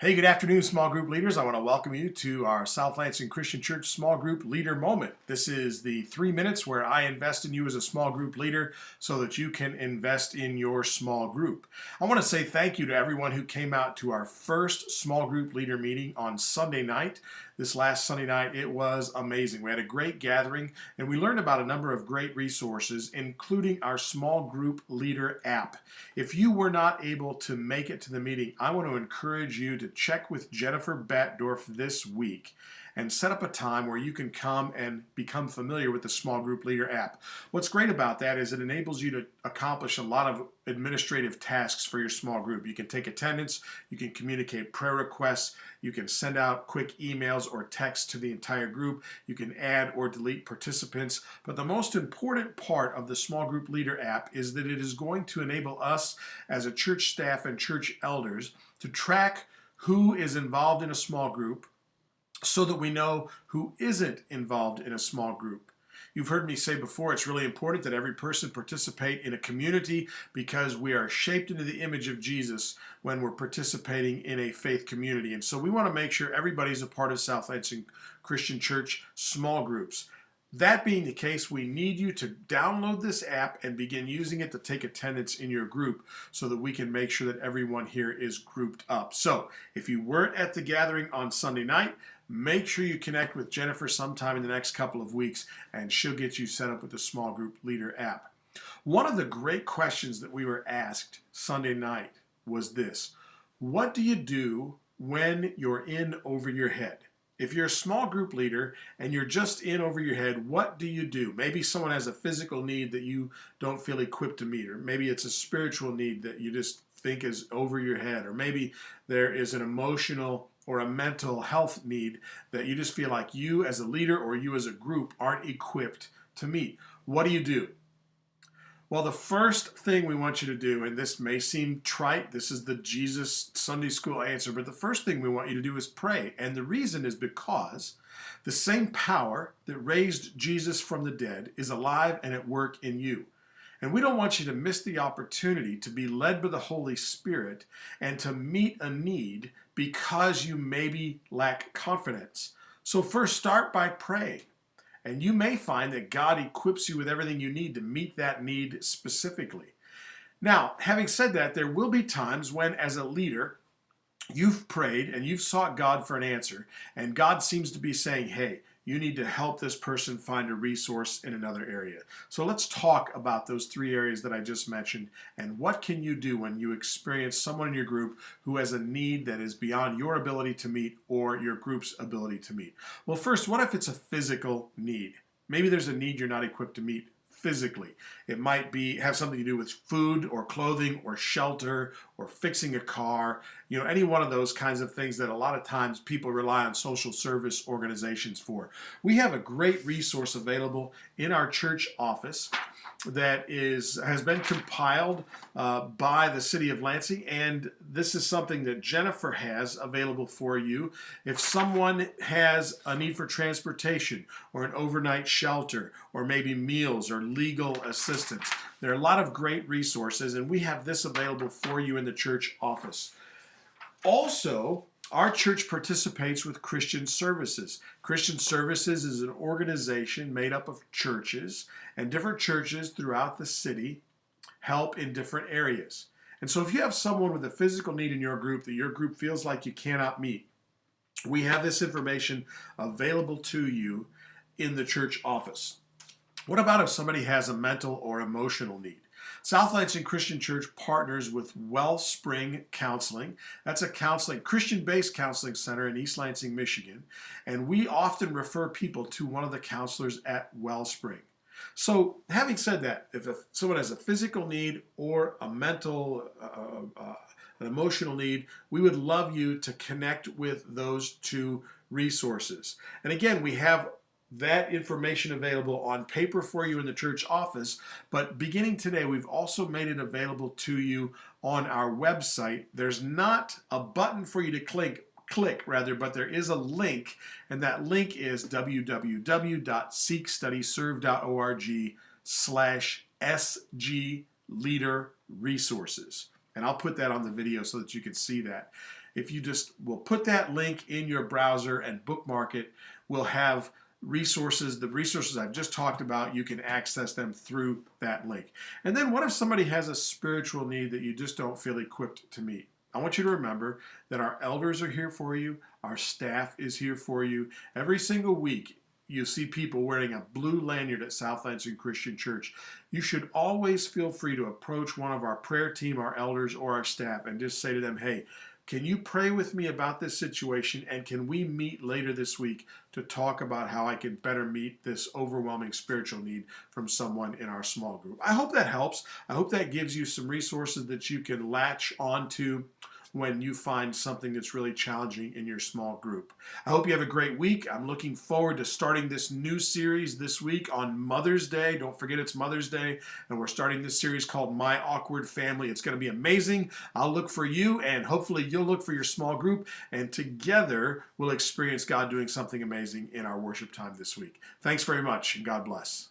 Hey, good afternoon, small group leaders. I want to welcome you to our South Lansing Christian Church Small Group Leader Moment. This is the 3 minutes where I invest in you as a small group leader so that you can invest in your small group. I want to say thank you to everyone who came out to our first small group leader meeting on Sunday night. This last Sunday night, it was amazing. We had a great gathering and we learned about a number of great resources, including our small group leader app. If you were not able to make it to the meeting, I want to encourage you to check with Jennifer Batdorf this week and set up a time where you can come and become familiar with the Small Group Leader app. What's great about that is it enables you to accomplish a lot of administrative tasks for your small group. You can take attendance, you can communicate prayer requests, you can send out quick emails or texts to the entire group, you can add or delete participants. But the most important part of the Small Group Leader app is that it is going to enable us as a church staff and church elders to track who is involved in a small group so that we know who isn't involved in a small group. You've heard me say before, it's really important that every person participate in a community because we are shaped into the image of Jesus when we're participating in a faith community. And so we want to make sure everybody's a part of South Lansing Christian Church small groups. That being the case, we need you to download this app and begin using it to take attendance in your group so that we can make sure that everyone here is grouped up. So if you weren't at the gathering on Sunday night, make sure you connect with Jennifer sometime in the next couple of weeks and she'll get you set up with the Small Group Leader app. One of the great questions that we were asked Sunday night was this: what do you do when you're in over your head? If you're a small group leader and you're just in over your head, what do you do? Maybe someone has a physical need that you don't feel equipped to meet, or maybe it's a spiritual need that you just think is over your head, or maybe there is an emotional or a mental health need that you just feel like you as a leader or you as a group aren't equipped to meet. What do you do? Well, the first thing we want you to do, and this may seem trite, this is the Jesus Sunday school answer, but the first thing we want you to do is pray. And the reason is because the same power that raised Jesus from the dead is alive and at work in you. And we don't want you to miss the opportunity to be led by the Holy Spirit and to meet a need because you maybe lack confidence. So first, start by praying. And you may find that God equips you with everything you need to meet that need specifically. Now, having said that, there will be times when, as a leader, you've prayed and you've sought God for an answer, and God seems to be saying, hey, you need to help this person find a resource in another area. So let's talk about those 3 areas that I just mentioned, and what can you do when you experience someone in your group who has a need that is beyond your ability to meet or your group's ability to meet. Well, first, what if it's a physical need? Maybe there's a need you're not equipped to meet physically. It might have something to do with food or clothing or shelter or fixing a car, any one of those kinds of things that a lot of times people rely on social service organizations for. We have a great resource available in our church office that has been compiled by the city of Lansing, and this is something that Jennifer has available for you. If someone has a need for transportation or an overnight shelter or maybe meals or legal assistance, there are a lot of great resources, and we have this available for you in the church office. Also, our church participates with Christian Services. Christian Services is an organization made up of churches, and different churches throughout the city help in different areas. And so if you have someone with a physical need in your group that your group feels like you cannot meet, we have this information available to you in the church office. What about if somebody has a mental or emotional need? South Lansing Christian Church partners with Wellspring Counseling. That's a Christian-based counseling center in East Lansing, Michigan. And we often refer people to one of the counselors at Wellspring. So having said that, if someone has a physical need or a mental, an emotional need, we would love you to connect with those 2 resources. And again, we have that information available on paper for you in the church office, but beginning today, we've also made it available to you on our website. There's not a button for you to click, but there is a link, and that link is www.seekstudyserve.org/SG Leader Resources. And I'll put that on the video so that you can see that. if you just will put that link in your browser and bookmark it, we'll have resources. The resources I've just talked about, you can access them through that link. And then what if somebody has a spiritual need that you just don't feel equipped to meet? I want you to remember that our elders are here for you. Our staff is here for you. Every single week, you see people wearing a blue lanyard at South Lansing Christian Church. You should always feel free to approach one of our prayer team, our elders, or our staff and just say to them, hey, can you pray with me about this situation, and can we meet later this week to talk about how I can better meet this overwhelming spiritual need from someone in our small group? I hope that helps. I hope that gives you some resources that you can latch onto when you find something that's really challenging in your small group. I hope you have a great week. I'm looking forward to starting this new series this week on Mother's Day. Don't forget it's Mother's Day, and we're starting this series called My Awkward Family. It's going to be amazing. I'll look for you, and hopefully you'll look for your small group, and together we'll experience God doing something amazing in our worship time this week. Thanks very much, and God bless.